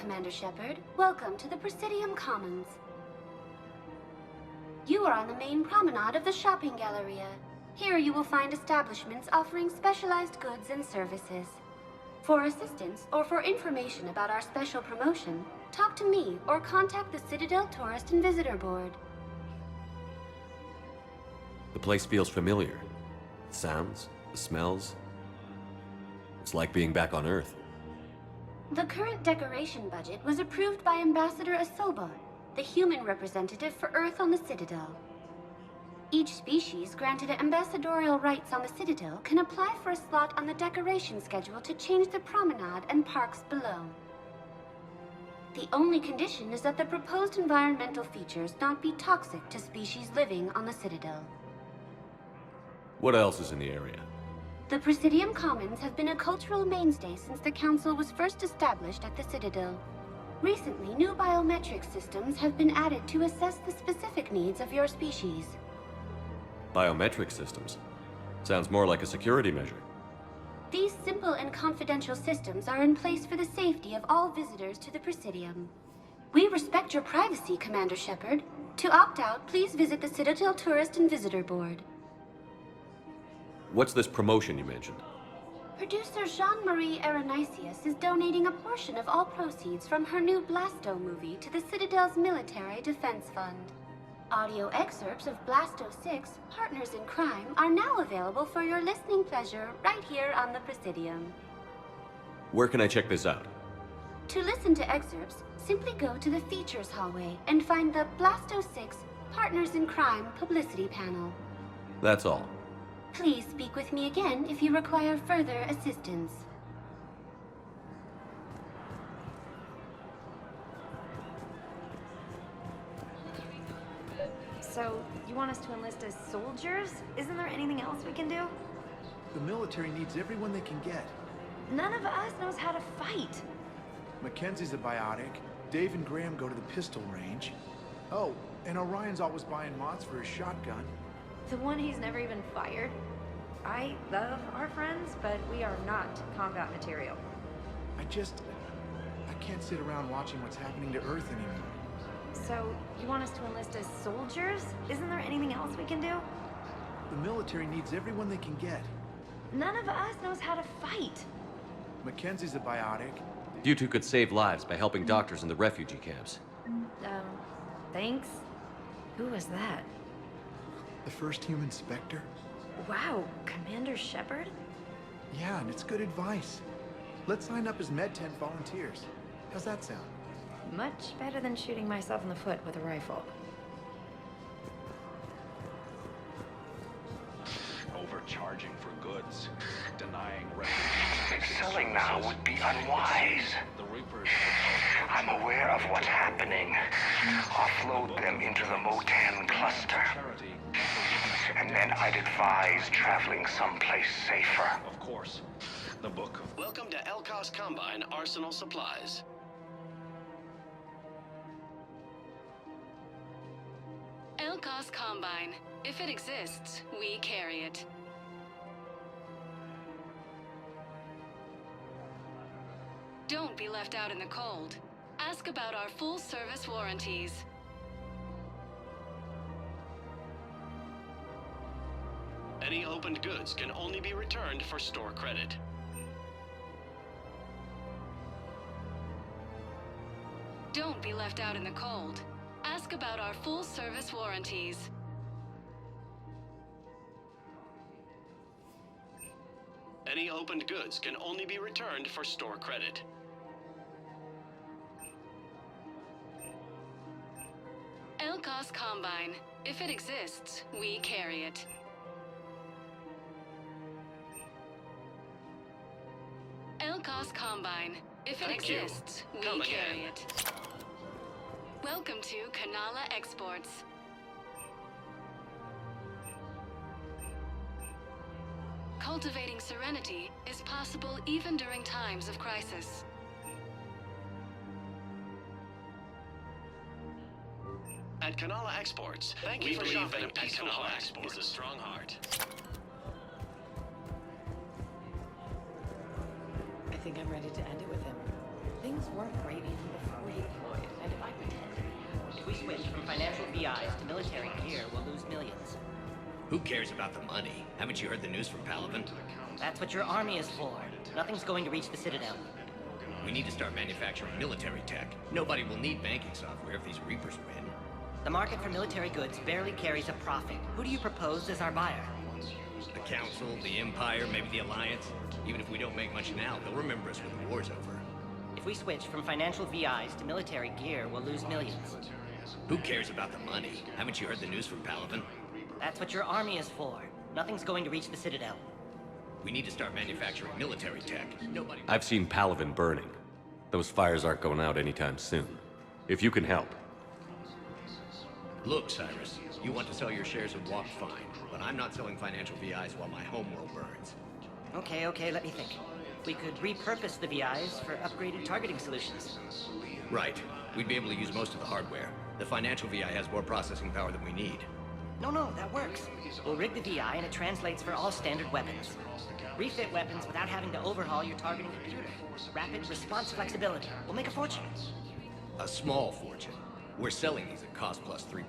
Commander Shepard. Welcome to the Presidium Commons. You are on the main promenade of the shopping galleria. Here you will find establishments offering specialized goods and services. For assistance or for information about our special promotion, talk to me or contact the Citadel Tourist and Visitor Board. The place feels familiar. The sounds, the smells. It's like being back on Earth. The current decoration budget was approved by Ambassador Asoba, the human representative for Earth on the Citadel. Each species granted ambassadorial rights on the Citadel can apply for a slot on the decoration schedule to change the promenade and parks below. The only condition is that the proposed environmental features not be toxic to species living on the Citadel. What else is in the area? The Presidium Commons have been a cultural mainstay since the Council was first established at the Citadel. Recently, new biometric systems have been added to assess the specific needs of your species. Biometric systems. Sounds more like a security measure. These simple and confidential systems are in place for the safety of all visitors to the Presidium. We respect your privacy, Commander Shepard. To opt out, please visit the Citadel Tourist and Visitor Board. What's this promotion you mentioned? Producer Jean-Marie Aronisius is donating a portion of all proceeds from her new Blasto movie to the Citadel's Military Defense Fund. Audio excerpts of Blasto 6, Partners in Crime, are now available for your listening pleasure right here on the Presidium. Where can I check this out? To listen to excerpts, simply go to the Features hallway and find the Blasto 6, Partners in Crime publicity panel. That's all. Please speak with me again if you require further assistance. So, you want us to enlist as soldiers? Isn't there anything else we can do? The military needs everyone they can get. None of us knows how to fight. Mackenzie's a biotic. Dave and Graham go to the pistol range. Oh, and Orion's always buying mods for his shotgun. The one he's never even fired. I love our friends, but we are not combat material. I can't sit around watching what's happening to Earth anymore. So, you want us to enlist as soldiers? Isn't there anything else we can do? The military needs everyone they can get. None of us knows how to fight. Mackenzie's a biotic. You two could save lives by helping doctors in the refugee camps. Thanks? Who was that? The first human Spectre? Wow, Commander Shepard? Yeah, and it's good advice. Let's sign up as Med-10 volunteers. How's that sound? Much better than shooting myself in the foot with a rifle. Overcharging for goods, denying refugees. Selling now would be unwise. The Reapers. I'm aware of what's happening. Offload them into the Mo-10 cluster. Charity. And then I'd advise traveling someplace safer. Of course. The book. Welcome to Elkos Combine Arsenal Supplies. Elkos Combine. If it exists, we carry it. Don't be left out in the cold. Ask about our full-service warranties. Any opened goods can only be returned for store credit. Don't be left out in the cold. Ask about our full-service warranties. Any opened goods can only be returned for store credit. Elkos Combine. If it exists, we carry it. Elkos Combine. If it exists, we carry it. Welcome to Kanala Exports. Cultivating serenity is possible even during times of crisis. At Kanala Exports, we believe that a peaceful heart is a strong heart. I think I'm ready to end it with him. Things Things weren't great even before we deployed. And if I pretend, if we switch from financial VIs to military gear, we'll lose millions. Who cares about the money? Haven't you heard the news from Palaven? That's what your army is for. Nothing's going to reach the Citadel. We need to start manufacturing military tech. Nobody will need banking software if these Reapers win. The market for military goods barely carries a profit. Who do you propose as our buyer? The Council, the Empire, maybe the Alliance. Even if we don't make much now, they'll remember us when the war's over. If we switch from financial VIs to military gear, we'll lose millions. Who cares about the money? Haven't you heard the news from Palaven? That's what your army is for. Nothing's going to reach the Citadel. We need to start manufacturing military tech. Nobody... I've seen Palaven burning. Those fires aren't going out anytime soon. If you can help. Look, Cyrus, you want to sell your shares of WAP, fine. But I'm not selling financial VIs while my homeworld burns. Okay, let me think. We could repurpose the VIs for upgraded targeting solutions. Right. We'd be able to use most of the hardware. The financial VI has more processing power than we need. No, that works. We'll rig the VI and it translates for all standard weapons. Refit weapons without having to overhaul your targeting computer. Rapid response flexibility. We'll make a fortune. A small fortune. We're selling these at cost plus 3%.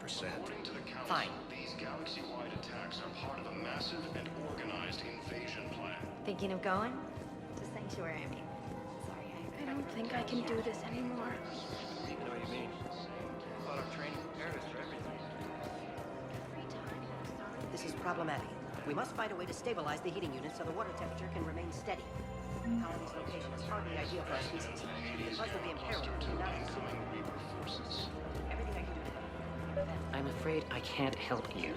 Fine. These galaxy-wide attacks are part of a massive and organized invasion plan. Thinking of going? To Sanctuary, I mean. Sorry, I don't think I can do this anymore. I know what you mean. I thought our training prepared us for everything. This is problematic. We must find a way to stabilize the heating unit so the water temperature can remain steady. The colony's location is hardly ideal for our species. The buzz will be imperiled if we do not Incoming Reaper forces. everything I can do. I'm afraid I can't help you.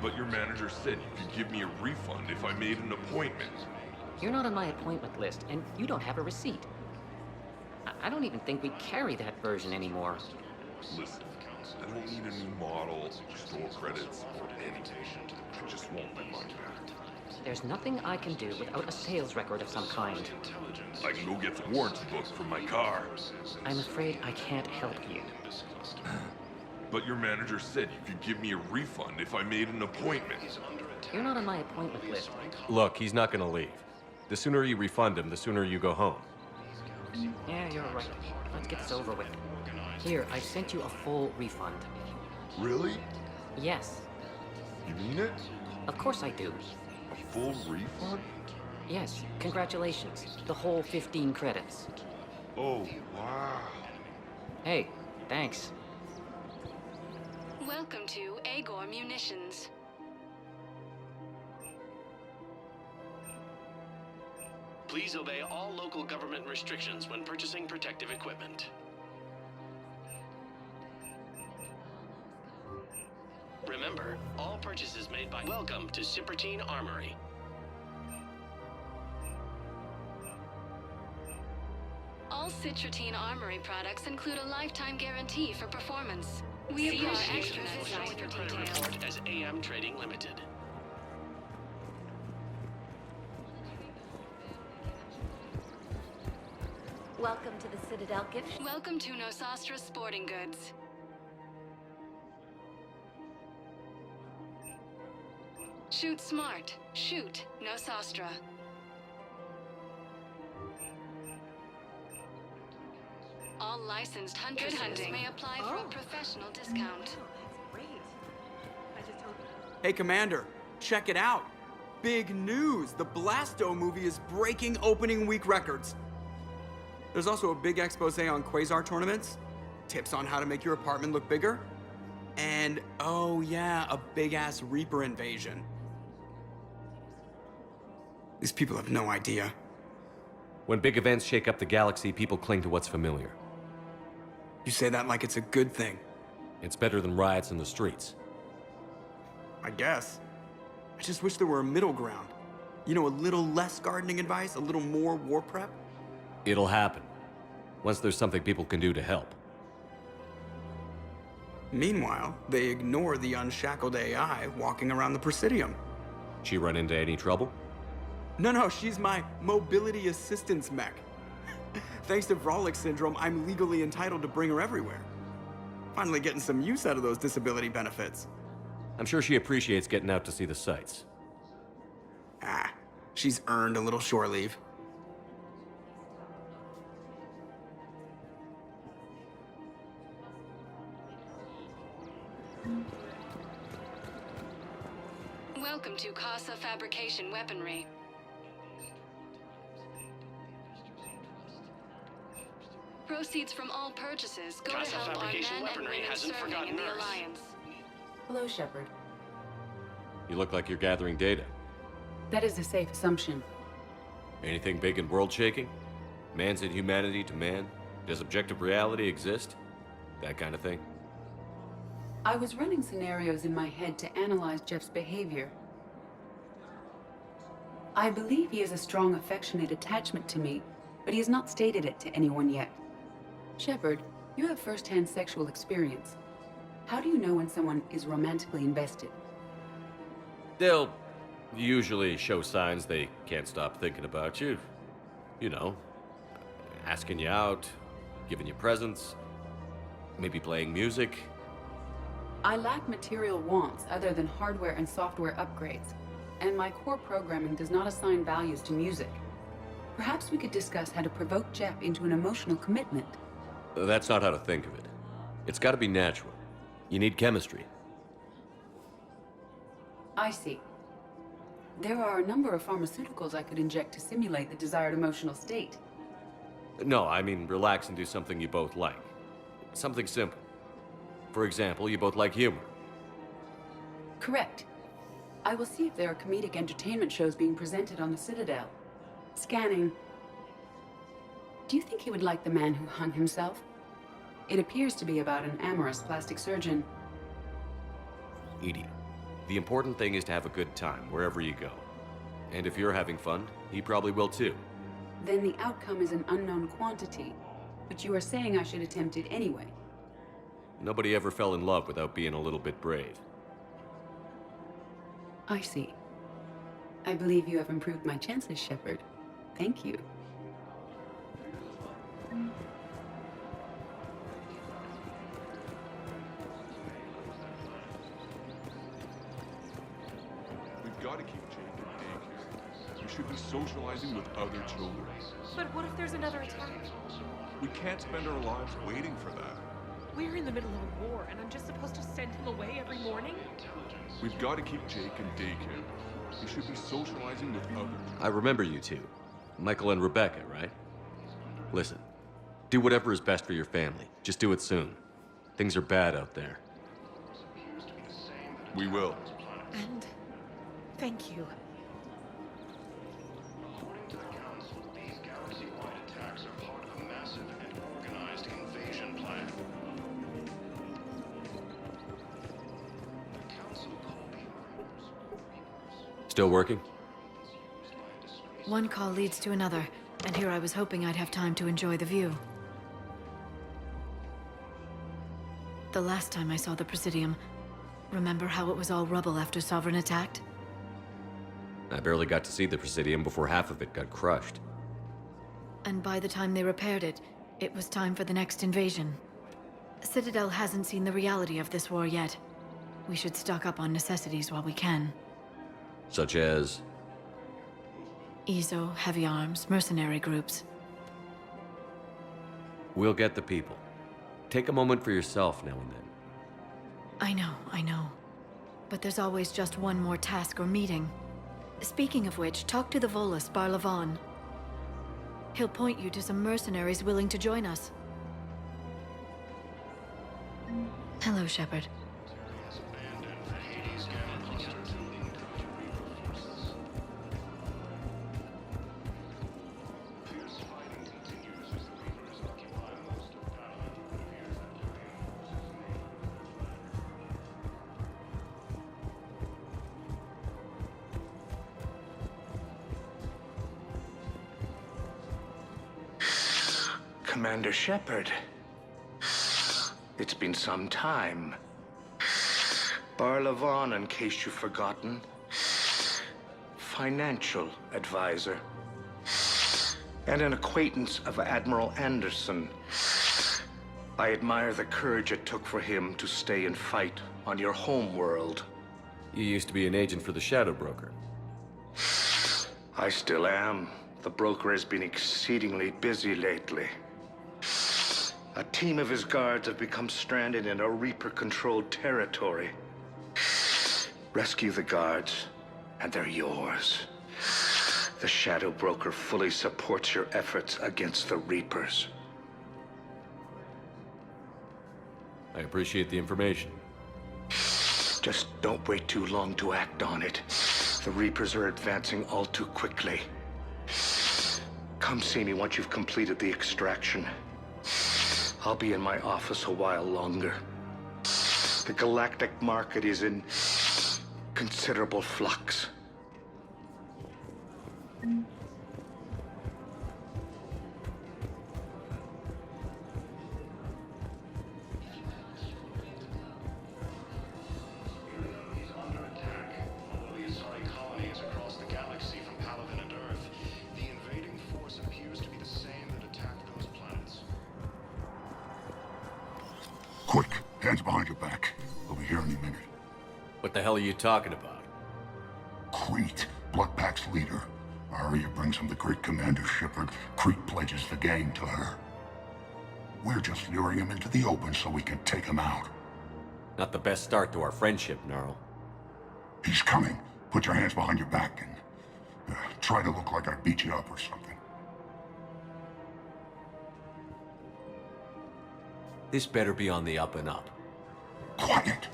But your manager said you could give me a refund if I made an appointment. You're not on my appointment list, and you don't have a receipt. I don't even think we carry that version anymore. Listen, I don't need a new model, store credits, or anything. I just want my money back. There's nothing I can do without a sales record of some kind. I can go get the warranty book from my car. I'm afraid I can't help you. But your manager said you could give me a refund if I made an appointment. You're not on my appointment list. Look, he's not gonna leave. The sooner you refund him, the sooner you go home. Yeah, you're right. Let's get this over with. Here, I sent you a full refund. Really? Yes. You mean it? Of course I do. A full refund? Yes, congratulations. The whole 15 credits. Oh, wow. Hey, thanks. Welcome to Agor Munitions. Please obey all local government restrictions when purchasing protective equipment. Remember, all purchases made by Welcome to Cipertine Armory. All Citrotine Armory products include a lifetime guarantee for performance. We appreciate extra Showing your credit report as AM Trading Limited. Welcome to the Citadel gift shop. Welcome to Nosastra Sporting Goods. Shoot smart. Shoot Nosastra. All licensed hunters may apply for a professional discount. Hey, Commander, check it out. Big news! The Blasto movie is breaking opening week records. There's also a big expose on Quasar tournaments, tips on how to make your apartment look bigger, and, oh yeah, a big-ass Reaper invasion. These people have no idea. When big events shake up the galaxy, people cling to what's familiar. You say that like it's a good thing. It's better than riots in the streets. I guess. I just wish there were a middle ground. You know, a little less gardening advice, a little more war prep. It'll happen. Once there's something people can do to help. Meanwhile, they ignore the unshackled AI walking around the Presidium. She run into any trouble? No, she's my mobility assistance mech. Thanks to Vrolic syndrome, I'm legally entitled to bring her everywhere. Finally getting some use out of those disability benefits. I'm sure she appreciates getting out to see the sights. She's earned a little shore leave. Welcome to Casa Fabrication Weaponry. Proceeds from all purchases go to Casa help our Fabrication men and Weaponry women hasn't serving forgotten in the Mercs. Alliance. Hello, Shepard. You look like you're gathering data. That is a safe assumption. Anything big and world-shaking? Man's inhumanity to man? Does objective reality exist? That kind of thing? I was running scenarios in my head to analyze Jeff's behavior. I believe he has a strong affectionate attachment to me, but he has not stated it to anyone yet. Shepard, you have first-hand sexual experience. How do you know when someone is romantically invested? They'll usually show signs they can't stop thinking about you. You know, asking you out, giving you presents, maybe playing music. I lack material wants other than hardware and software upgrades, and my core programming does not assign values to music. Perhaps we could discuss how to provoke Jeff into an emotional commitment. That's not how to think of it. It's got to be natural. You need chemistry. I see. There are a number of pharmaceuticals I could inject to simulate the desired emotional state. No, I mean relax and do something you both like. Something simple. For example, you both like humor. Correct. I will see if there are comedic entertainment shows being presented on the Citadel. Scanning. Do you think he would like The Man Who Hung Himself? It appears to be about an amorous plastic surgeon. Edie, the important thing is to have a good time wherever you go. And if you're having fun, he probably will too. Then the outcome is an unknown quantity, but you are saying I should attempt it anyway. Nobody ever fell in love without being a little bit brave. I see. I believe you have improved my chances, Shepard. Thank you. We've got to keep Jake in daycare. We should be socializing with other children. But what if there's another attack? We can't spend our lives waiting for that. We're in the middle of a war, and I'm just supposed to send him away every morning? We've got to keep Jake in daycare. We should be socializing with others. I remember you two. Michael and Rebecca, right? Listen, do whatever is best for your family. Just do it soon. Things are bad out there. We will. And thank you. According to the Council, these galaxy-wide attacks are part of a massive and organized invasion plan. The Council called Still working? One call leads to another, and here I was hoping I'd have time to enjoy the view. The last time I saw the Presidium, remember how it was all rubble after Sovereign attacked? I barely got to see the Presidium before half of it got crushed. And by the time they repaired it, it was time for the next invasion. Citadel hasn't seen the reality of this war yet. We should stock up on necessities while we can. Such as? EZO, heavy arms, mercenary groups. We'll get the people. Take a moment for yourself now and then. I know. But there's always just one more task or meeting. Speaking of which, talk to the Volus, Barlavon. He'll point you to some mercenaries willing to join us. Hello, Shepard. Commander Shepard. It's been some time. Barlavon, in case you've forgotten. Financial advisor. And an acquaintance of Admiral Anderson. I admire the courage it took for him to stay and fight on your home world. You used to be an agent for the Shadow Broker. I still am. The broker has been exceedingly busy lately. A team of his guards have become stranded in a Reaper-controlled territory. Rescue the guards, and they're yours. The Shadow Broker fully supports your efforts against the Reapers. I appreciate the information. Just don't wait too long to act on it. The Reapers are advancing all too quickly. Come see me once you've completed the extraction. I'll be in my office a while longer. The galactic market is in considerable flux. Quick, hands behind your back. We'll be here any minute. What the hell are you talking about? Crete, Bloodpack's leader. Aria brings him the great Commander Shepard. Crete pledges the gang to her. We're just luring him into the open so we can take him out. Not the best start to our friendship, Gnarl. He's coming. Put your hands behind your back and try to look like I beat you up or something. This better be on the up and up. Quiet!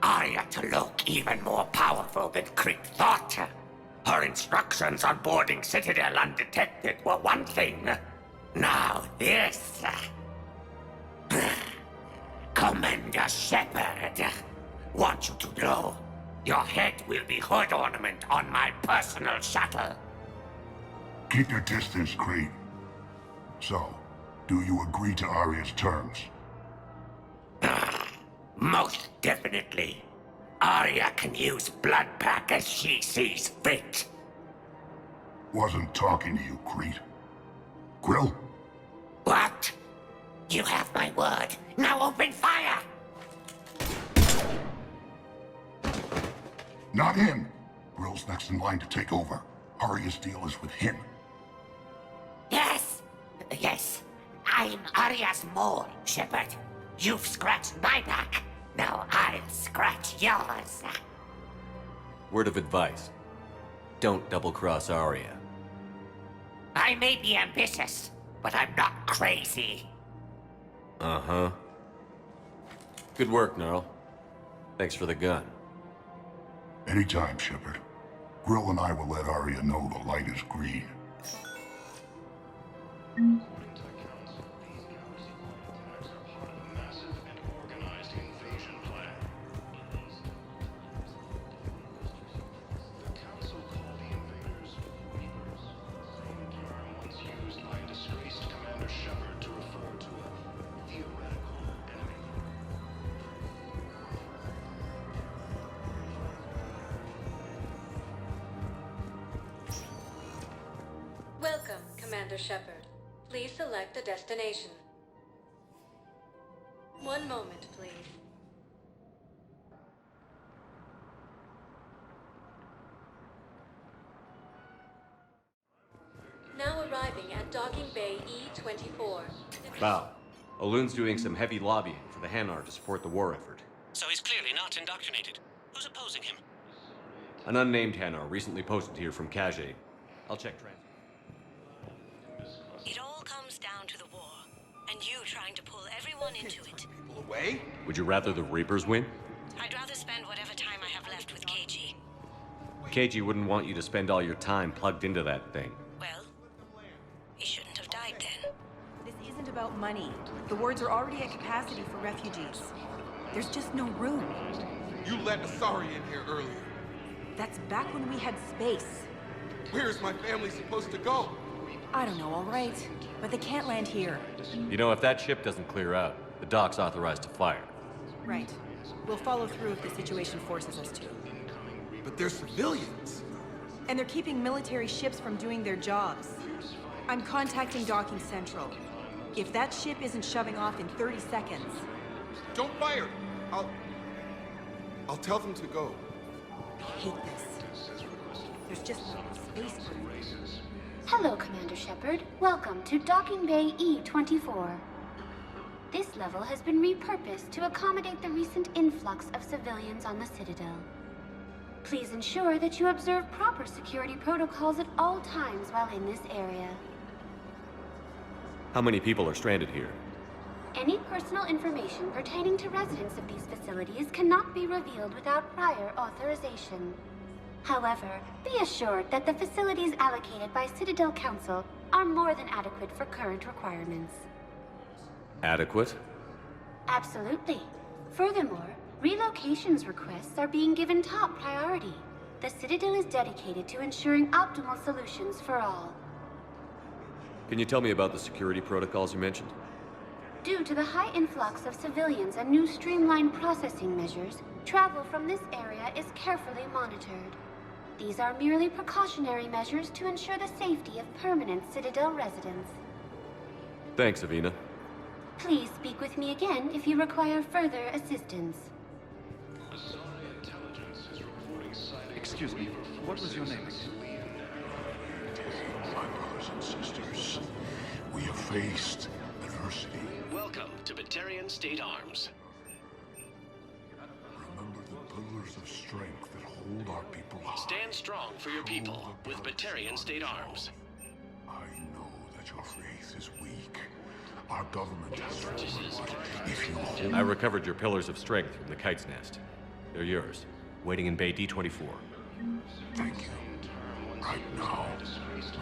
Aria to look even more powerful than Crete thought. Her instructions on boarding Citadel undetected were one thing. Now this. Commander Shepard, want you to know, your head will be hood ornament on my personal shuttle. Keep your distance, Crete. So, do you agree to Aria's terms? Most definitely. Aria can use Bloodpack as she sees fit. Wasn't talking to you, Crete. Grill? What? You have my word. Now open fire! Not him. Grill's next in line to take over. Aria's deal is with him. Yes. Yes. I'm Aria's mole, Shepard. You've scratched my back. Now I'll scratch yours. Word of advice. Don't double-cross Aria. I may be ambitious, but I'm not crazy. Uh-huh. Good work, Gnarl. Thanks for the gun. Anytime, Shepard. Grill and I will let Aria know the light is green. Welcome, Commander Shepard. Please select a destination. One moment, please. Now arriving at Docking Bay E-24. Wow. Olun's doing some heavy lobbying for the Hanar to support the war effort. So he's clearly not indoctrinated. Who's opposing him? An unnamed Hanar recently posted here from Kage. I'll check transfer. It all comes down to the war, and you trying to pull everyone into it. Away? Would you rather the Reapers win? I'd rather spend whatever time I have left with KG. KG wouldn't want you to spend all your time plugged into that thing. Well, he shouldn't have died then. This isn't about money. The wards are already at capacity for refugees. There's just no room. You let Asari in here earlier. That's back when we had space. Where's my family supposed to go? I don't know, all right. But they can't land here. You know, if that ship doesn't clear out, the dock's authorized to fire. Right. We'll follow through if the situation forces us to. But they're civilians. And they're keeping military ships from doing their jobs. I'm contacting Docking Central. If that ship isn't shoving off in 30 seconds... Don't fire! I'll tell them to go. I hate this. There's just no space for it. Hello, Commander Shepard. Welcome to Docking Bay E-24. This level has been repurposed to accommodate the recent influx of civilians on the Citadel. Please ensure that you observe proper security protocols at all times while in this area. How many people are stranded here? Any personal information pertaining to residents of these facilities cannot be revealed without prior authorization. However, be assured that the facilities allocated by Citadel Council are more than adequate for current requirements. Adequate? Absolutely. Furthermore, relocations requests are being given top priority. The Citadel is dedicated to ensuring optimal solutions for all. Can you tell me about the security protocols you mentioned? Due to the high influx of civilians and new streamlined processing measures, travel from this area is carefully monitored. These are merely precautionary measures to ensure the safety of permanent Citadel residents. Thanks, Avina. Please speak with me again if you require further assistance. Excuse me, what was your name? My brothers and sisters, we have faced adversity. Welcome to Batarian State Arms. Remember the pillars of strength that hold our people high. Stand strong for your people with Batarian State Arms. I know that your faith is weak. Our government has fallen, but if you hold... I recovered your pillars of strength from the kite's nest. They're yours, waiting in Bay D-24. Thank you. Right now,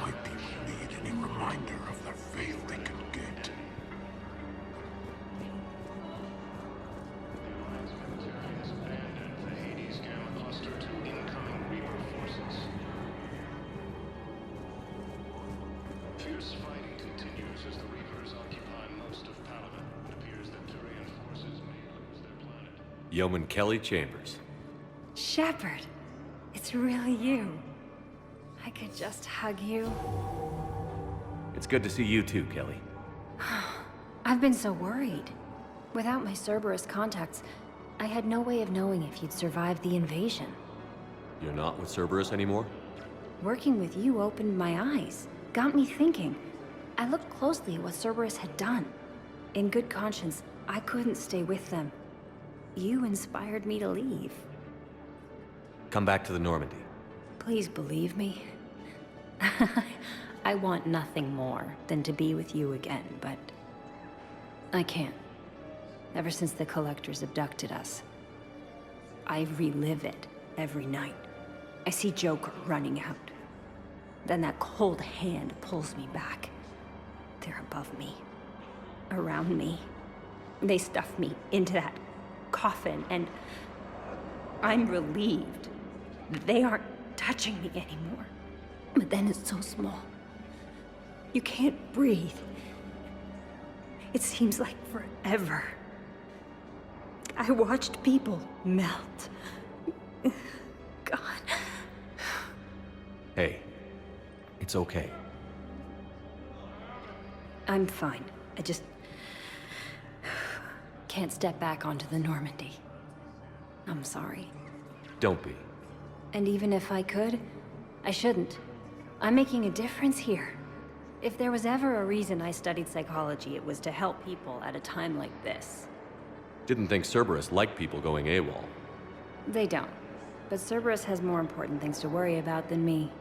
my people need any reminder of the faith they can get. Fierce fighting continues as the Reapers occupy most of Palaven. It appears that Turian forces may lose their planet. Yeoman Kelly Chambers. Shepard, it's really you. I could just hug you. It's good to see you too, Kelly. I've been so worried. Without my Cerberus contacts, I had no way of knowing if you'd survived the invasion. You're not with Cerberus anymore? Working with you opened my eyes, got me thinking. I looked closely at what Cerberus had done. In good conscience, I couldn't stay with them. You inspired me to leave. Come back to the Normandy. Please believe me. I want nothing more than to be with you again, but I can't. Ever since the Collectors abducted us, I relive it every night. I see Joker running out. Then that cold hand pulls me back. They're above me, around me. They stuff me into that coffin, and I'm relieved that they aren't touching me anymore. But then it's so small. You can't breathe. It seems like forever. I watched people melt. God. Hey, it's okay. I'm fine. I just can't step back onto the Normandy. I'm sorry. Don't be. And even if I could, I shouldn't. I'm making a difference here. If there was ever a reason I studied psychology, it was to help people at a time like this. Didn't think Cerberus liked people going AWOL. They don't. But Cerberus has more important things to worry about than me.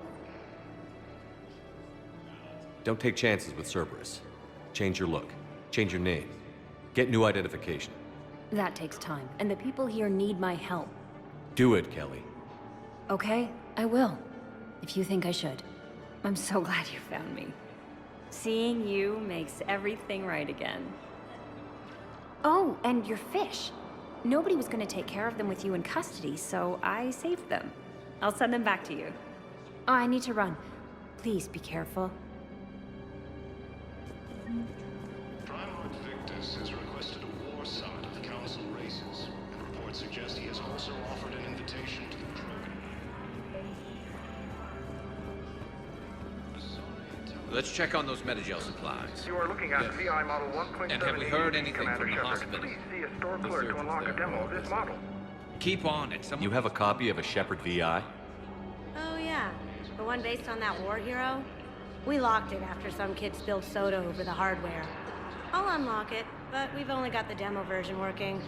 Don't take chances with Cerberus. Change your look. Change your name. Get new identification. That takes time, and the people here need my help. Do it, Kelly. Okay, I will. If you think I should. I'm so glad you found me. Seeing you makes everything right again. Oh, and your fish. Nobody was going to take care of them with you in custody, so I saved them. I'll send them back to you. Oh, I need to run. Please be careful. Primarch Victus has requested a war summit of the Council races, and reports suggest he has also offered an invitation to the Krogan. Let's check on those Metagel supplies. You are looking at VI Model 1.7. And have we heard anything Commander from the Shepard. hospital? Please see a store The clerk to surgeons unlock a there. demo of this model. Keep on it. Someone... You have a copy of a Shepard VI? Oh yeah, the one based on that war hero? We locked it after some kid spilled soda over the hardware. I'll unlock it, but we've only got the demo version working.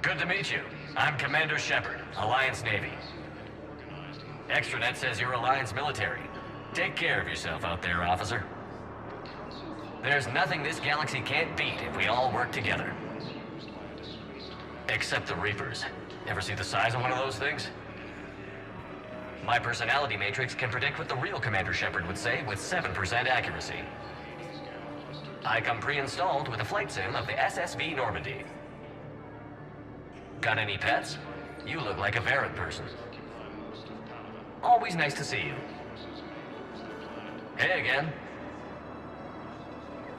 Good to meet you. I'm Commander Shepard, Alliance Navy. Extranet says you're Alliance military. Take care of yourself out there, officer. There's nothing this galaxy can't beat if we all work together. Except the Reapers. Ever see the size of one of those things? My personality matrix can predict what the real Commander Shepard would say with 7% accuracy. I come pre-installed with a flight sim of the SSV Normandy. Got any pets? You look like a Varrant person. Always nice to see you. Hey again.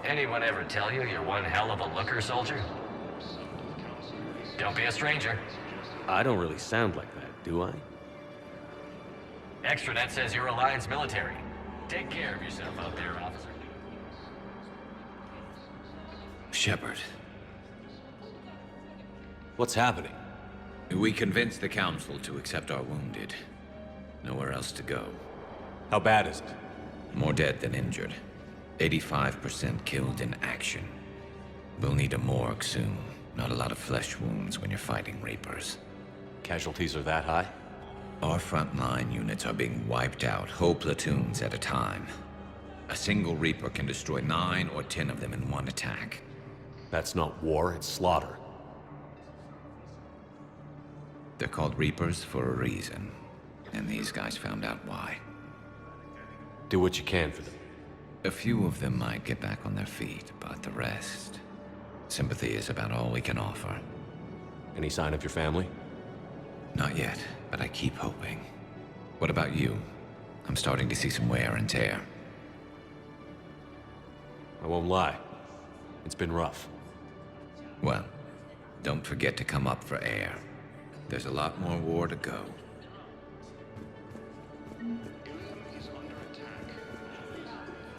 Anyone ever tell you you're one hell of a looker, soldier? Don't be a stranger. I don't really sound like that, do I? Extranet says you're Alliance military. Take care of yourself out there, officer. Shepard. What's happening? We convinced the Council to accept our wounded. Nowhere else to go. How bad is it? More dead than injured. 85% killed in action. We'll need a morgue soon. Not a lot of flesh wounds when you're fighting Reapers. Casualties are that high? Our frontline units are being wiped out, whole platoons at a time. A single Reaper can destroy 9 or 10 of them in one attack. That's not war, it's slaughter. They're called Reapers for a reason. And these guys found out why. Do what you can for them. A few of them might get back on their feet, but the rest... Sympathy is about all we can offer. Any sign of your family? Not yet, but I keep hoping. What about you? I'm starting to see some wear and tear. I won't lie. It's been rough. Well, don't forget to come up for air. There's a lot more war to go.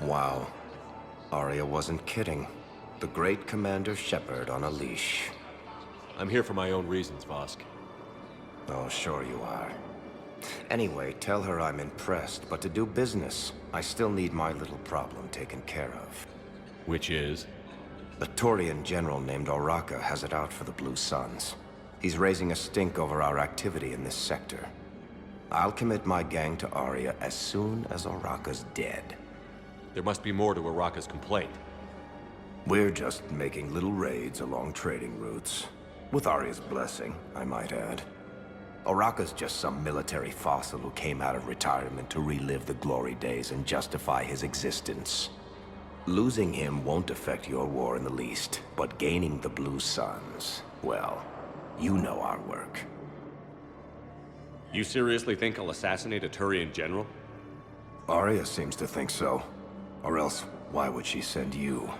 Wow. Aria wasn't kidding. The great Commander Shepard on a leash. I'm here for my own reasons, Vosk. Oh, sure you are. Anyway, tell her I'm impressed, but to do business, I still need my little problem taken care of. Which is? A Turian general named Oraka has it out for the Blue Suns. He's raising a stink over our activity in this sector. I'll commit my gang to Aria as soon as Oraka's dead. There must be more to Oraka's complaint. We're just making little raids along trading routes. With Aria's blessing, I might add. Oraka's just some military fossil who came out of retirement to relive the glory days and justify his existence. Losing him won't affect your war in the least, but gaining the Blue Suns, well, you know our work. You seriously think I'll assassinate a Turian general? Aria seems to think so. Or else, why would she send you?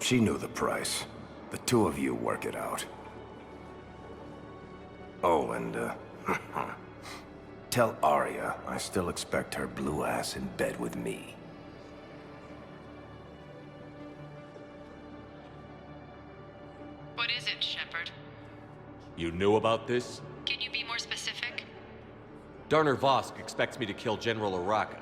She knew the price. The two of you work it out. Oh, and, tell Aria I still expect her blue ass in bed with me. What is it, Shepard? You knew about this? Can you be more specific? Darner Vosk expects me to kill General Oraka.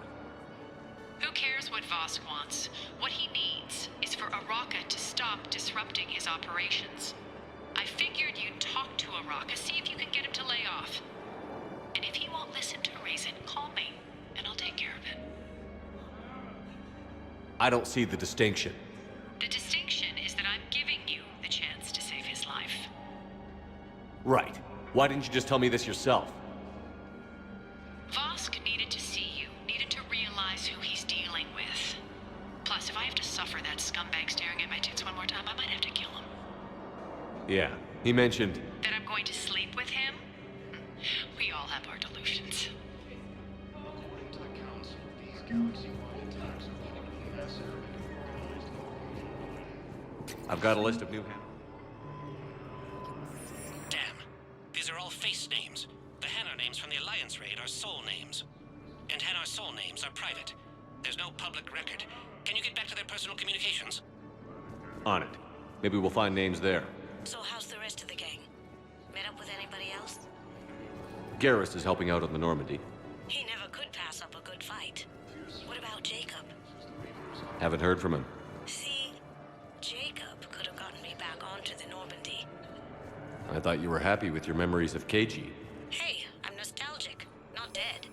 Who cares what Vosk wants? What he needs is for Oraka to stop disrupting his operations. I figured you'd talk to Oraka, see if you can get him to lay off. And if he won't listen to reason, call me, and I'll take care of it. I don't see the distinction. The distinction is that I'm giving you the chance to save his life. Right. Why didn't you just tell me this yourself? Vosk needed to see you, needed to realize who he's dealing with. Plus, if I have to suffer that scumbag staring at my tits one more time, I might have to kill him. Yeah, he mentioned... That I'm going to sleep with him? We all have our delusions. According to the Council, these galaxy-wide attacks are part of a massive I've got a list of new... Damn. These are all face names. The Hanar names from the Alliance raid are soul names. And Hanar soul names are private. There's no public record. Can you get back to their personal communications? On it. Maybe we'll find names there. So how's the rest of the gang? Met up with anybody else? Garrus is helping out on the Normandy. He never could pass up a good fight. about Jacob? Haven't heard from him. See, Jacob could have gotten me back onto the Normandy. I thought you were happy with your memories of KG. Hey, I'm nostalgic, not dead.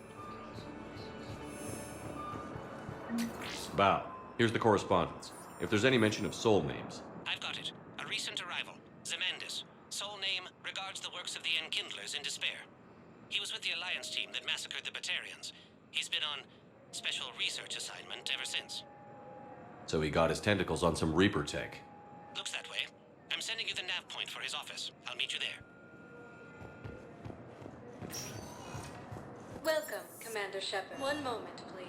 Bow, here's the correspondence. If there's any mention of soul names. I've got it. A recent arrival. Zemandis. Soul name regards the works of the Enkindlers in despair. He was with the Alliance team that massacred the Batarians. He's been on special research assignment ever since. So he got his tentacles on some Reaper tech. Looks that way. I'm sending you the nav point for his office. I'll meet you there. Welcome, Commander Shepard. One moment, please.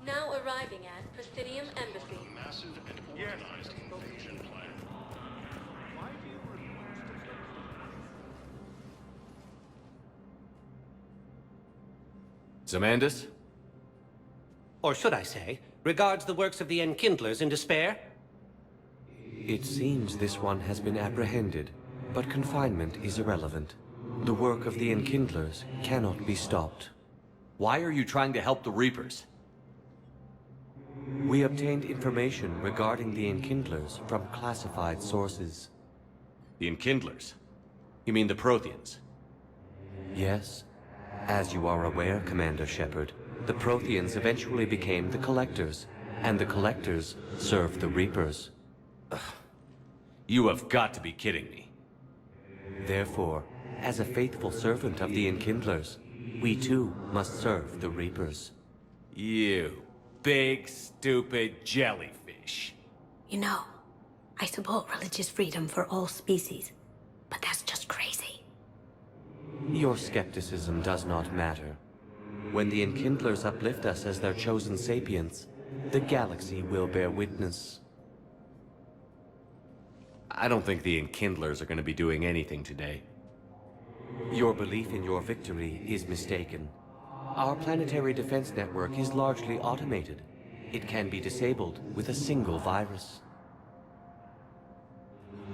Now arriving at Presidium Embassy. Massive and organized invasion plan. Zemandis? Or should I say, regards the works of the Enkindlers in despair? It seems this one has been apprehended, but confinement is irrelevant. The work of the Enkindlers cannot be stopped. Why are you trying to help the Reapers? We obtained information regarding the Enkindlers from classified sources. The Enkindlers? You mean the Protheans? Yes. As you are aware, Commander Shepard, the Protheans eventually became the Collectors, and the Collectors served the Reapers. You have got to be kidding me. Therefore, as a faithful servant of the Enkindlers, we too must serve the Reapers. You big, stupid jellyfish. You know, I support religious freedom for all species, but that's just crazy. Your skepticism does not matter. When the Enkindlers uplift us as their chosen sapients, the galaxy will bear witness. I don't think the Enkindlers are going to be doing anything today. Your belief in your victory is mistaken. Our planetary defense network is largely automated. It can be disabled with a single virus,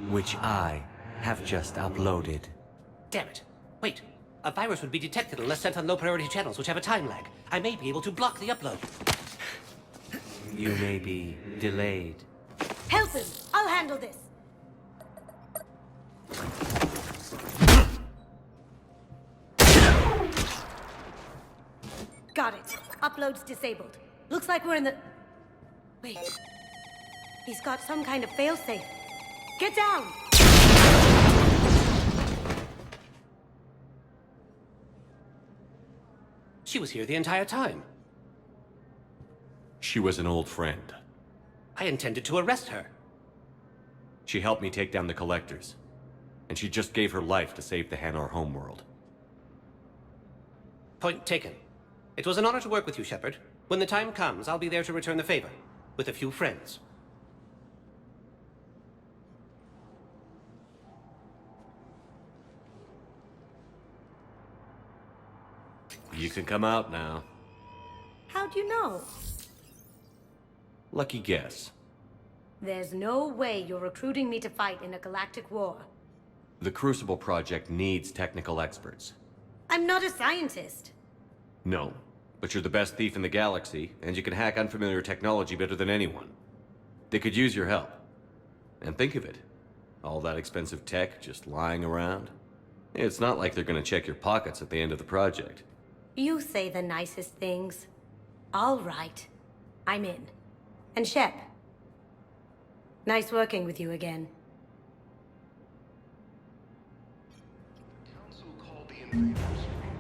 which I have just uploaded. Damn it. Wait. A virus would be detected unless sent on low-priority channels, which have a time lag. I may be able to block the upload. You may be delayed. Help him! I'll handle this! Got it. Upload's disabled. Looks like we're in the... Wait. He's got some kind of failsafe. Get down! She was here the entire time. She was an old friend. I intended to arrest her. She helped me take down the Collectors. And she just gave her life to save the Hanar homeworld. Point taken. It was an honor to work with you, Shepard. When the time comes, I'll be there to return the favor. With a few friends. You can come out now. How'd you know? Lucky guess. There's no way you're recruiting me to fight in a galactic war. The Crucible Project needs technical experts. I'm not a scientist. No, but you're the best thief in the galaxy, and you can hack unfamiliar technology better than anyone. They could use your help. And think of it. All that expensive tech just lying around. It's not like they're gonna check your pockets at the end of the project. You say the nicest things. All right. I'm in. And Shep. Nice working with you again. Council called the invaders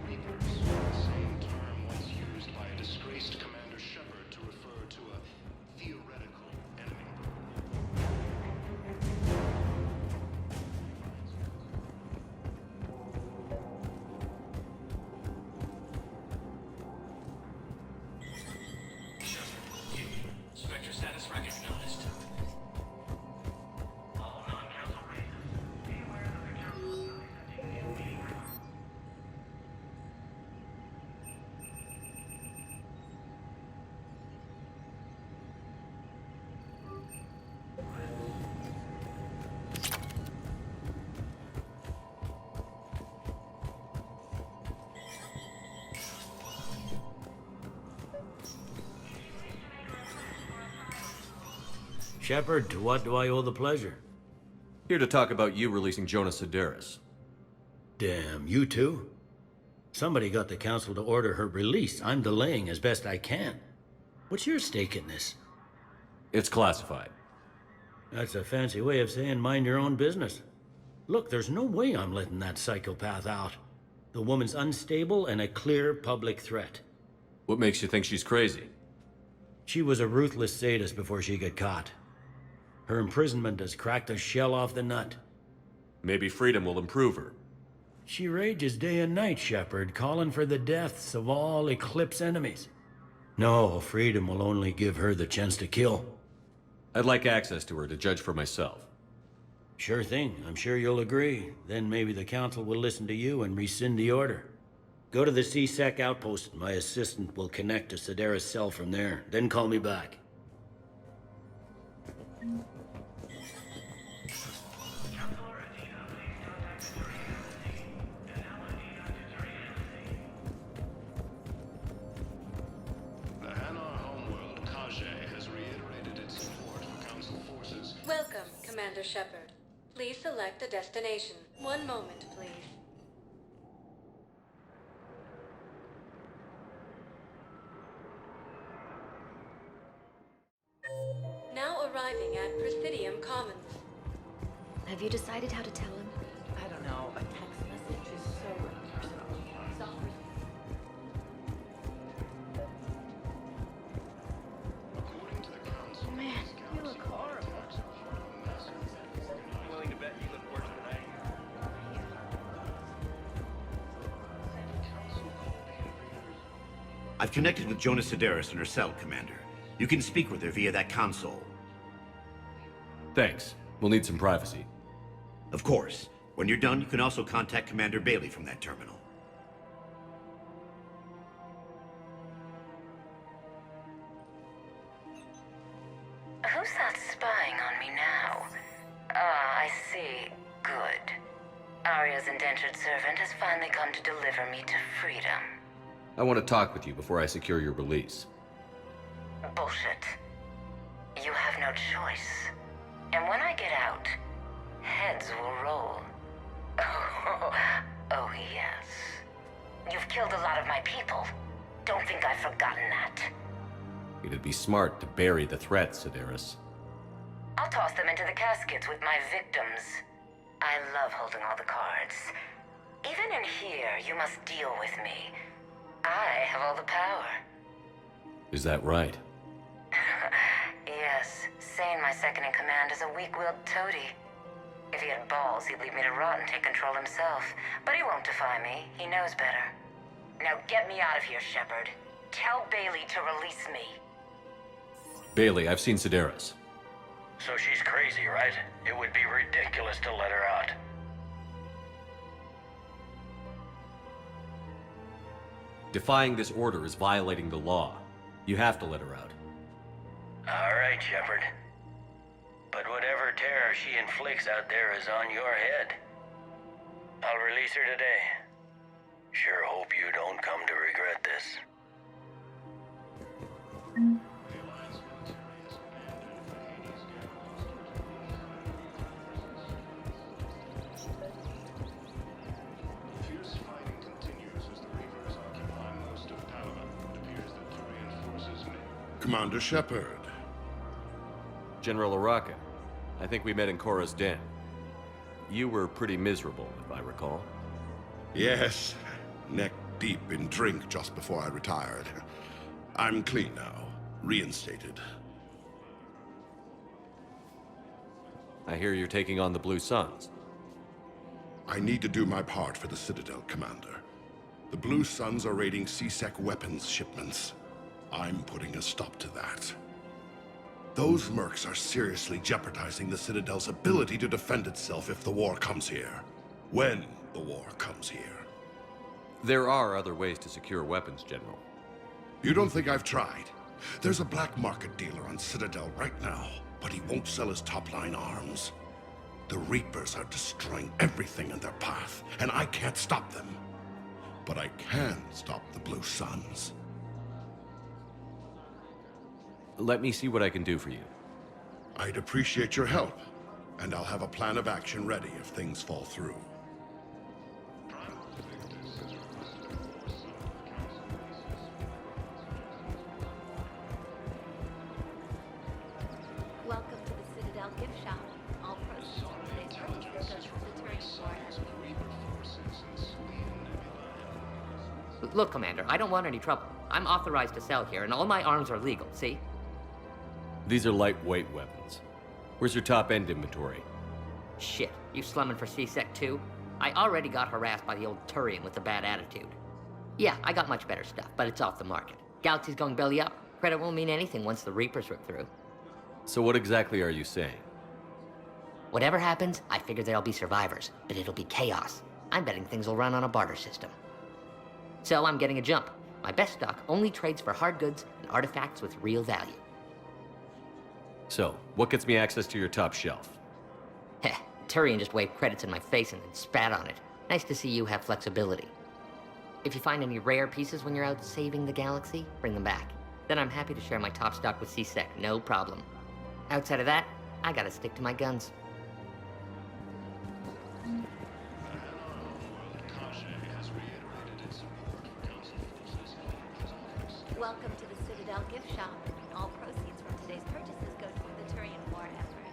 Reapers, the same term once used by a disgraced Commander Shepard to refer to a theoretical enemy. Spectre status recognized. Shepard, to what do I owe the pleasure? Here to talk about you releasing Jonas Sedaris. Damn, you too? Somebody got the council to order her release. I'm delaying as best I can. What's your stake in this? It's classified. That's a fancy way of saying mind your own business. Look, there's no way I'm letting that psychopath out. The woman's unstable and a clear public threat. What makes you think she's crazy? She was a ruthless sadist before she got caught. Her imprisonment has cracked the shell off the nut. Maybe freedom will improve her. She rages day and night, Shepard, calling for the deaths of all Eclipse enemies. No, freedom will only give her the chance to kill. I'd like access to her to judge for myself. Sure thing. I'm sure you'll agree. Then maybe the council will listen to you and rescind the order. Go to the C-Sec outpost. My assistant will connect to Sedaris' cell from there. Then call me back. Welcome, Commander Shepard. Please select a destination. One moment, please. Now arriving at Presidium Commons. Have you decided how to tell him? I don't know. A text message is so impersonal. Man, you look horrible. I'm willing to bet you look worse than I do. I've connected with Jonas Sedaris in her cell, Commander. You can speak with her via that console. Thanks. We'll need some privacy. Of course. When you're done, you can also contact Commander Bailey from that terminal. Who's that spying on me now? Ah, I see. Good. Aria's indentured servant has finally come to deliver me to freedom. I want to talk with you before I secure your release. Bullshit. You have no choice. And when I get out, heads will roll. Oh, yes. You've killed a lot of my people. Don't think I've forgotten that. It'd be smart to bury the threat, Sedaris. I'll toss them into the caskets with my victims. I love holding all the cards. Even in here, you must deal with me. I have all the power. Is that right? Yes, Sane, my second-in-command, is a weak-willed toady. If he had balls, he'd leave me to rot and take control himself. But he won't defy me. He knows better. Now get me out of here, Shepard. Tell Bailey to release me. Bailey, I've seen Sedaris. So she's crazy, right? It would be ridiculous to let her out. Defying this order is violating the law. You have to let her out. All right, Shepard. But whatever terror she inflicts out there is on your head. I'll release her today. Sure hope you don't come to regret this. Fierce fighting continues as the Reavers occupy most of Panama. It appears that Turian forces may... Commander Shepard. General Araka, I think we met in Korra's den. You were pretty miserable, if I recall. Yes, neck deep in drink just before I retired. I'm clean now, reinstated. I hear you're taking on the Blue Suns. I need to do my part for the Citadel, Commander. The Blue Suns are raiding C-Sec weapons shipments. I'm putting a stop to that. Those Mercs are seriously jeopardizing the Citadel's ability to defend itself if the war comes here. When the war comes here. There are other ways to secure weapons, General. You don't think I've tried? There's a black market dealer on Citadel right now, but he won't sell his top-line arms. The Reapers are destroying everything in their path, and I can't stop them. But I can stop the Blue Suns. Let me see what I can do for you. I'd appreciate your help, and I'll have a plan of action ready if things fall through. Welcome to the Citadel gift shop. All proceeds from today's purchases go to the Turian War effort. Look, Commander, I don't want any trouble. I'm authorized to sell here, and all my arms are legal, see? These are lightweight weapons. Where's your top-end inventory? Shit, you slumming for C-Sec too? I already got harassed by the old Turian with the bad attitude. Yeah, I got much better stuff, but it's off the market. Galaxy's going belly up. Credit won't mean anything once the Reapers rip through. So what exactly are you saying? Whatever happens, I figure there'll be survivors, but it'll be chaos. I'm betting things will run on a barter system. So I'm getting a jump. My best stock only trades for hard goods and artifacts with real value. So, what gets me access to your top shelf? Heh, Turian just waved credits in my face and then spat on it. Nice to see you have flexibility. If you find any rare pieces when you're out saving the galaxy, bring them back. Then I'm happy to share my top stock with C-Sec, no problem. Outside of that, I gotta stick to my guns. Welcome to the Citadel gift shop. All proceeds from today's purchases go to the Turian War effort.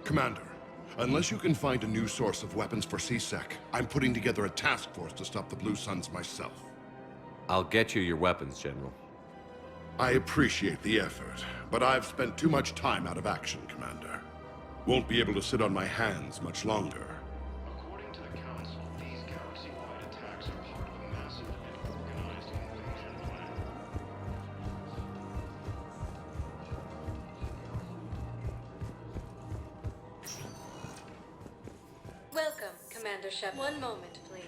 Commander, unless you can find a new source of weapons for C-Sec, I'm putting together a task force to stop the Blue Suns myself. I'll get you your weapons, General. I appreciate the effort, but I've spent too much time out of action, Commander. Won't be able to sit on my hands much longer. According to the Council, these galaxy-wide attacks are part of a massive and organized invasion plan. Welcome, Commander Shep. One moment, please.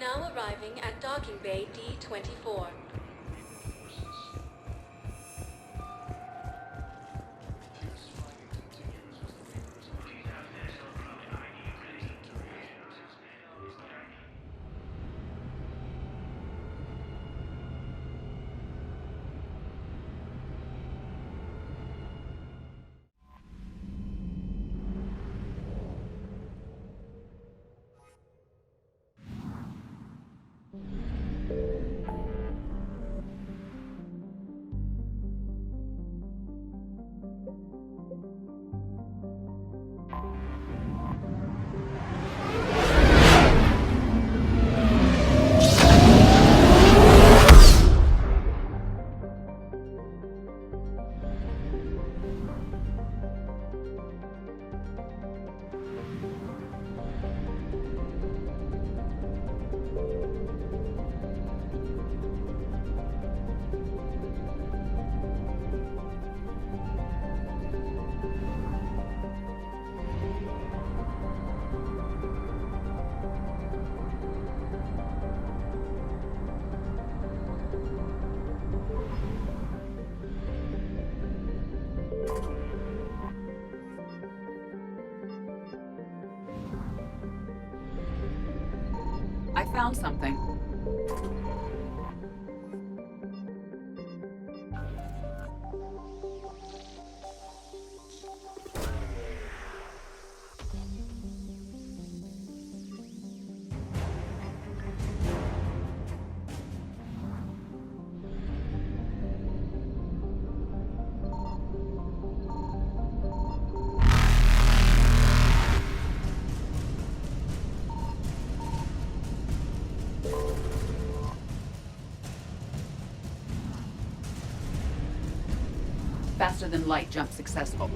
Now arriving at Docking Bay D-24. I found something. Faster than light jump successful.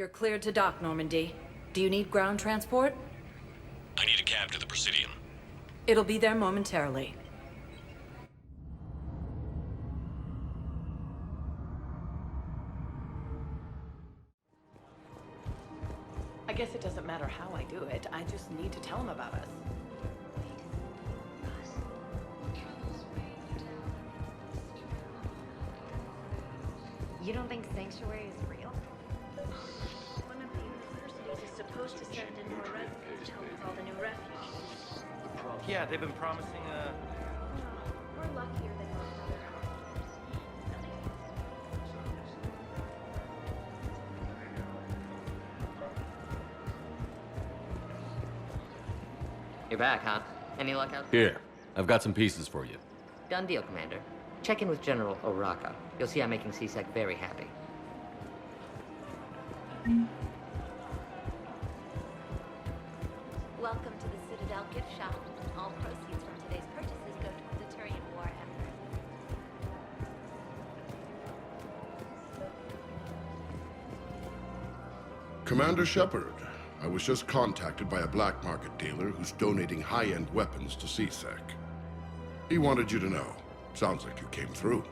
You're cleared to dock, Normandy. Do you need ground transport? I need a cab to the Presidium. It'll be there momentarily. I guess it doesn't matter how I do it. I just need to tell him about us. You don't think Sanctuary is real? One of the universities is supposed to send in more residents to help with all the new refugees. Yeah, they've been promising, We're luckier than most other You're back, huh? Any luck out? Here, I've got some pieces for you. Done deal, Commander. Check in with General Oraka. You'll see I'm making CSEC very happy. Welcome to the Citadel gift shop. All proceeds from today's purchases go toward the Turian war effort. Commander Shepard, I was just contacted by a black market dealer who's donating high-end weapons to CSEC. He wanted you to know. Sounds like you came through.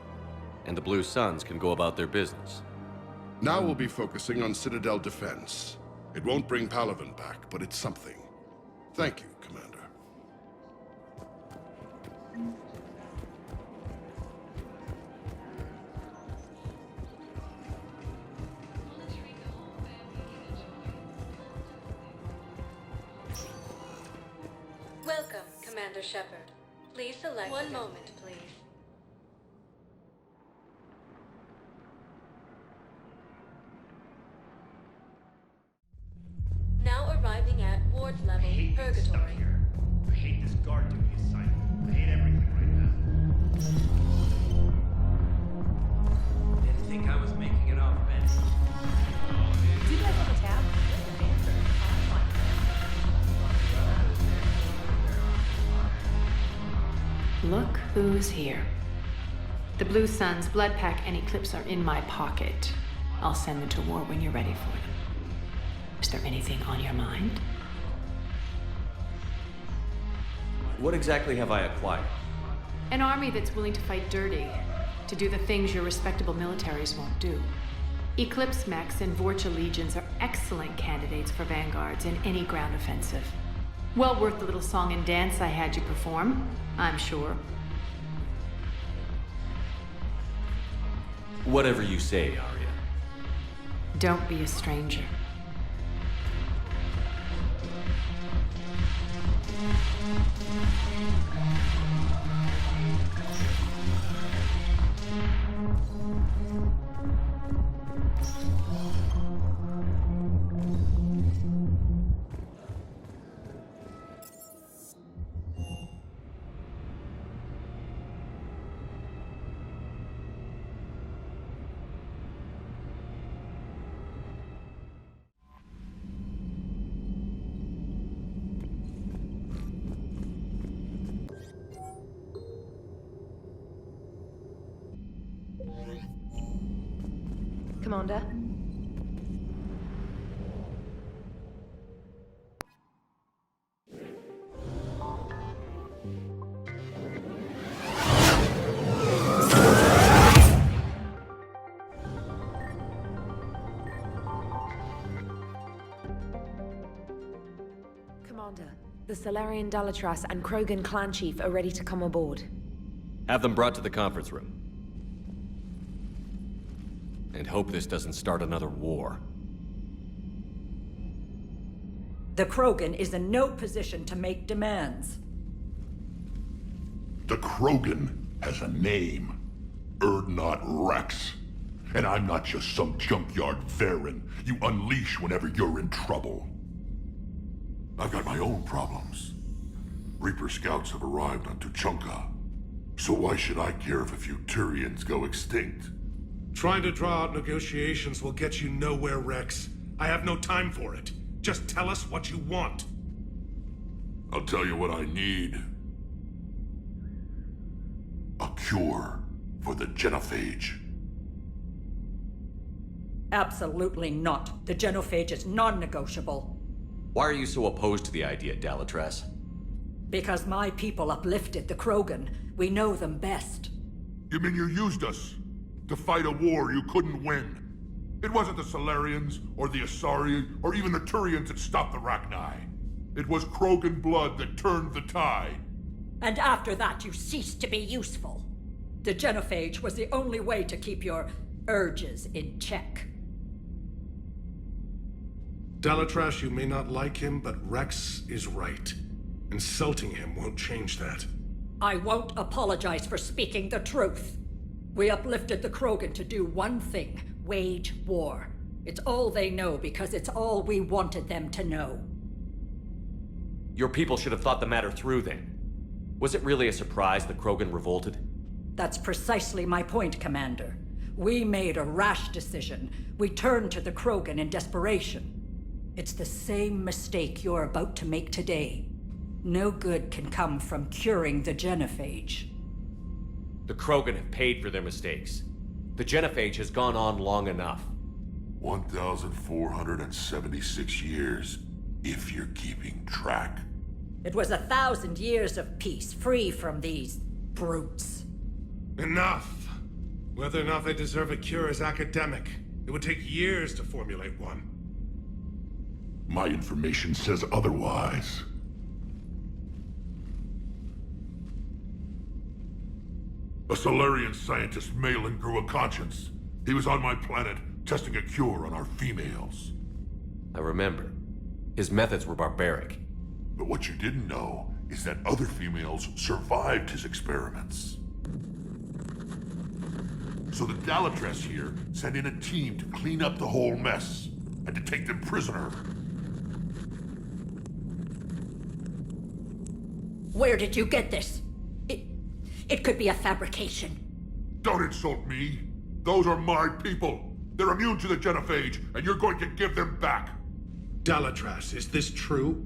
And the Blue Suns can go about their business. Now we'll be focusing on Citadel defense. It won't bring Palaven back, but it's something. Thank you, Commander. Welcome, Commander Shepard. Please select one moment, please. Now arriving at ward level purgatory. I hate this guard duty assignment. I hate everything right now. didn't think I was making it off bench. Do you guys have a tab? Look who's here. The Blue Suns, Blood Pack, and Eclipse are in my pocket. I'll send them to war when you're ready for them. Is there anything on your mind? What exactly have I acquired? An army that's willing to fight dirty, to do the things your respectable militaries won't do. Eclipse mechs and Vorcha legions are excellent candidates for vanguards in any ground offensive. Well worth the little song and dance I had you perform, I'm sure. Whatever you say, Aria. Don't be a stranger. Commander? The Solarian Dalatras and Krogan clan chief are ready to come aboard. Have them brought to the conference room. And hope this doesn't start another war. The Krogan is in no position to make demands. The Krogan has a name. Urdnot Rex. And I'm not just some junkyard Varen you unleash whenever you're in trouble. I've got my own problems. Reaper scouts have arrived on Tuchanka. So why should I care if a few Turians go extinct? Trying to draw out negotiations will get you nowhere, Rex. I have no time for it. Just tell us what you want. I'll tell you what I need. A cure for the genophage. Absolutely not. The genophage is non-negotiable. Why are you so opposed to the idea, Dalatras? Because my people uplifted the Krogan. We know them best. You mean you used us to fight a war you couldn't win? It wasn't the Solarians, or the Asari, or even the Turians that stopped the Rachni. It was Krogan blood that turned the tide. And after that, you ceased to be useful. The genophage was the only way to keep your urges in check. Dalatras, you may not like him, but Rex is right. Insulting him won't change that. I won't apologize for speaking the truth. We uplifted the Krogan to do one thing: wage war. It's all they know because it's all we wanted them to know. Your people should have thought the matter through then. Was it really a surprise the Krogan revolted? That's precisely my point, Commander. We made a rash decision. We turned to the Krogan in desperation. It's the same mistake you're about to make today. No good can come from curing the genophage. The Krogan have paid for their mistakes. The genophage has gone on long enough. 1,476 years, if you're keeping track. It was 1,000 years of peace, free from these brutes. Enough! Whether or not they deserve a cure is academic. It would take years to formulate one. My information says otherwise. A Solarian scientist, Malin, grew a conscience. He was on my planet, testing a cure on our females. I remember. His methods were barbaric. But what you didn't know is that other females survived his experiments. So the Dalatras here sent in a team to clean up the whole mess, and to take them prisoner. Where did you get this? It could be a fabrication. Don't insult me. Those are my people. They're immune to the genophage, and you're going to give them back. Dalatras, is this true?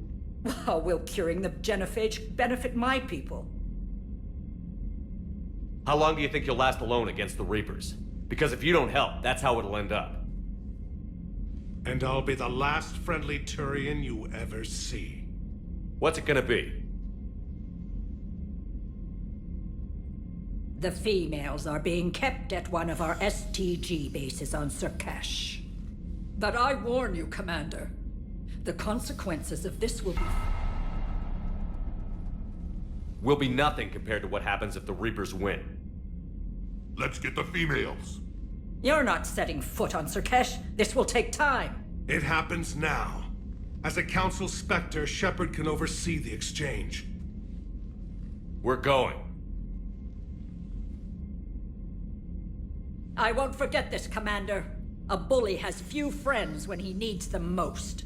How will curing the genophage benefit my people? How long do you think you'll last alone against the Reapers? Because if you don't help, that's how it'll end up. And I'll be the last friendly Turian you ever see. What's it gonna be? The females are being kept at one of our STG bases on Sur Kesh. But I warn you, Commander, the consequences of this will be nothing compared to what happens if the Reapers win. Let's get the females. You're not setting foot on Sur Kesh. This will take time. It happens now. As a Council Spectre, Shepard can oversee the exchange. We're going. I won't forget this, Commander. A bully has few friends when he needs them most.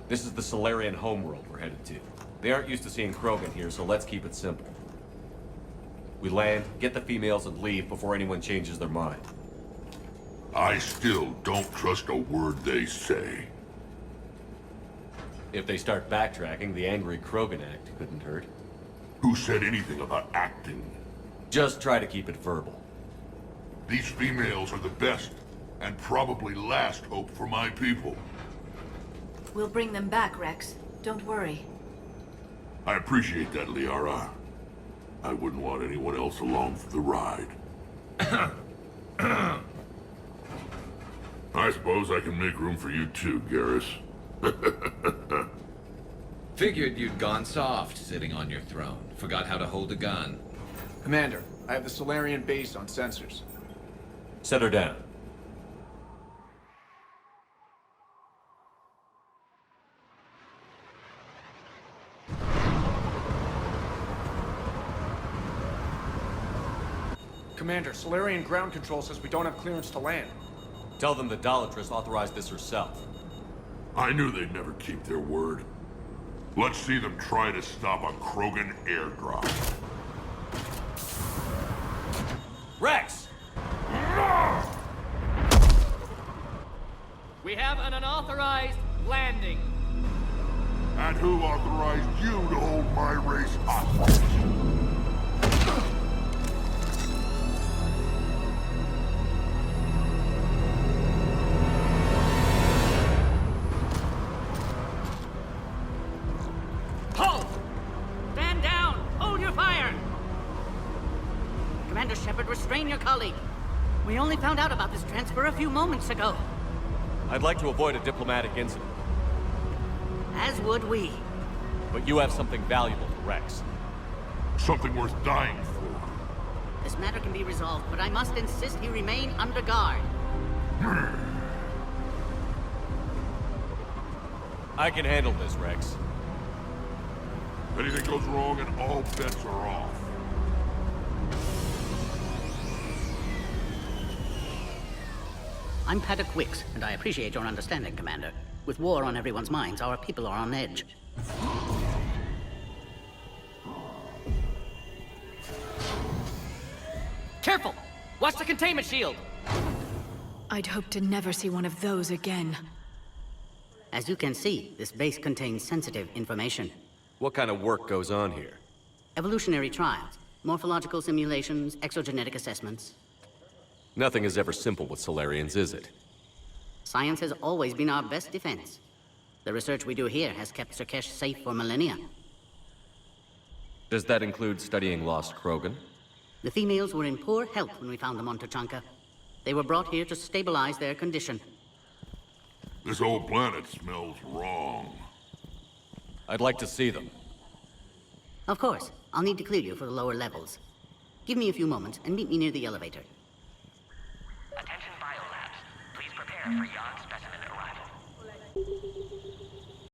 This is the Solarian homeworld we're headed to. They aren't used to seeing Krogan here, so let's keep it simple. We land, get the females, and leave before anyone changes their mind. I still don't trust a word they say. If they start backtracking, the angry Krogan act couldn't hurt. Who said anything about acting? Just try to keep it verbal. These females are the best, and probably last hope for my people. We'll bring them back, Rex. Don't worry. I appreciate that, Liara. I wouldn't want anyone else along for the ride. I suppose I can make room for you too, Garrus. Figured you'd gone soft sitting on your throne. Forgot how to hold a gun. Commander, I have the Solarian base on sensors. Set her down. Commander, Solarian ground control says we don't have clearance to land. Tell them the Dolatress authorized this herself. I knew they'd never keep their word. Let's see them try to stop a Krogan airdrop. Rex! We have an unauthorized landing. And who authorized you to hold my race hostage? Halt! Stand down! Hold your fire! Commander Shepard, restrain your colleague. We only found out about this transfer a few moments ago. I'd like to avoid a diplomatic incident. As would we. But you have something valuable to Rex. Something worth dying for. This matter can be resolved, but I must insist he remain under guard. I can handle this, Rex. If anything goes wrong and all bets are off. I'm Paddock Wicks, and I appreciate your understanding, Commander. With war on everyone's minds, our people are on edge. Careful! Watch the containment shield! I'd hope to never see one of those again. As you can see, this base contains sensitive information. What kind of work goes on here? Evolutionary trials, morphological simulations, exogenetic assessments. Nothing is ever simple with Solarians, is it? Science has always been our best defense. The research we do here has kept Sur Kesh safe for millennia. Does that include studying lost Krogan? The females were in poor health when we found them on Tuchanka. They were brought here to stabilize their condition. This whole planet smells wrong. I'd like to see them. Of course. I'll need to clear you for the lower levels. Give me a few moments and meet me near the elevator. Attention biolabs. Please prepare for yachts,